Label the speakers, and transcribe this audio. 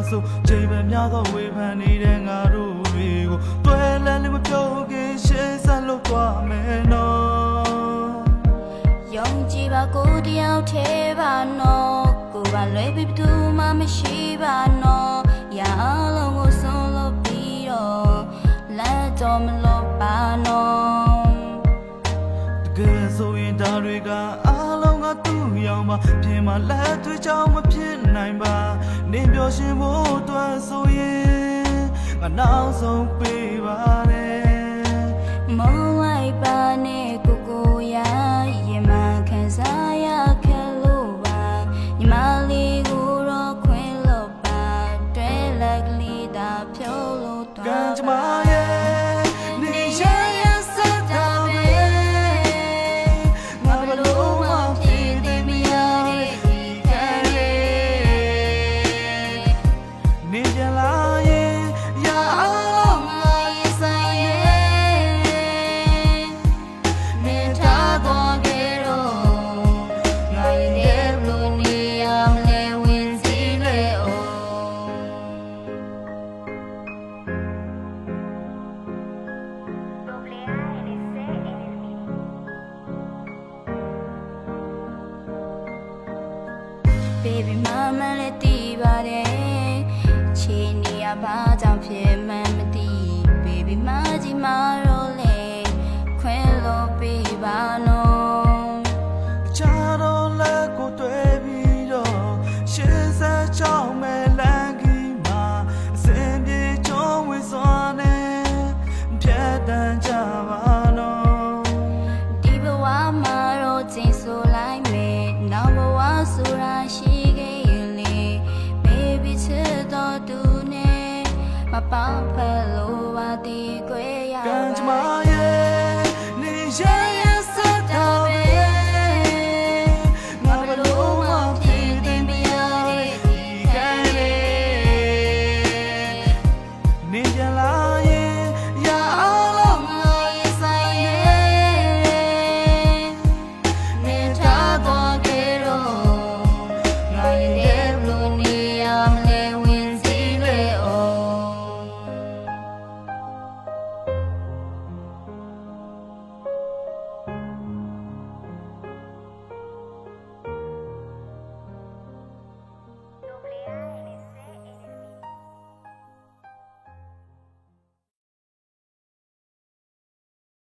Speaker 1: ဆိုချိန်ပဲများသောဝေဖန်နေတဲ့ငါတို့တွေကိုတွဲလန်းလေးမပြောခင်ရှေ့ဆက်လို့သွားမယ်နော်
Speaker 2: ယုံကြည်ပါကိုတယောက်ထဲပါနော်ကိုပါလွယ်ပြီးဘူးမှမရှိပါနော်ရအောင်လုံးကိုဆုံးလို့ပြီးတော့လက်တော့မလို့ပါနော်
Speaker 1: တကယ်ဆိုရင်ဒါတွေကအားလုံးကသူ့ရောက်မှပြင်မှာလက်တွေ့ကြောင့်မဖြစ်နိုင်ပါနေပြောရှင်ဖို့အတွက်ဆိုရင်ငါနောက်ဆုံးပေးပါနဲ့
Speaker 2: မုန်းလိုက်ပါနဲ့ကိုရရင်မှခံစားရခဲ့လို့ပါညီမလေးကိုတော့ခွင့်လို့ပါတွဲလက်ကလေးသာဖြုတ်လို့တော့
Speaker 1: ကံကြမ္မာရဲ့နေရရစတာပဲငါဘလို့မှဖြစ်နေမရတဲ့ဒီခံရဲ့နေကြလာရဲ့ရအောင်ငါရဲ့ဆိုင်ရဲ့နေထားတော့ကြတော့ငါရဲ့ဘလို့နေရမလဲဝင်စီလေအို
Speaker 2: Baby mama လည်းတီးပါတယ်ချီနေရဘာကြောင့်ဖြစ်မှန်းမသိ Baby မကြီးမရောလေခွင့်လို့ပေးပါနော်
Speaker 1: ချာတော့လက်ကိုတွေ့ပြီးတော့ရှင်းဆက်ချောင်းမဲ့လမ်းကြီးမှာအစင်ပြေချုံးဝင်စွာနဲ့ဖြတ်တန်းကြပါနော်
Speaker 2: ဒီဘဝမှာတော့ကျင်းဆိုလိုက်မယ်နောက်ဘဝဆိုတာရှိခဲ့ရင်လေ Baby ချစ်တော်သူနဲ့မပေါင်းဖက်လို့ပါတည်ခွဲရပါ
Speaker 1: ကံကြမ္မာ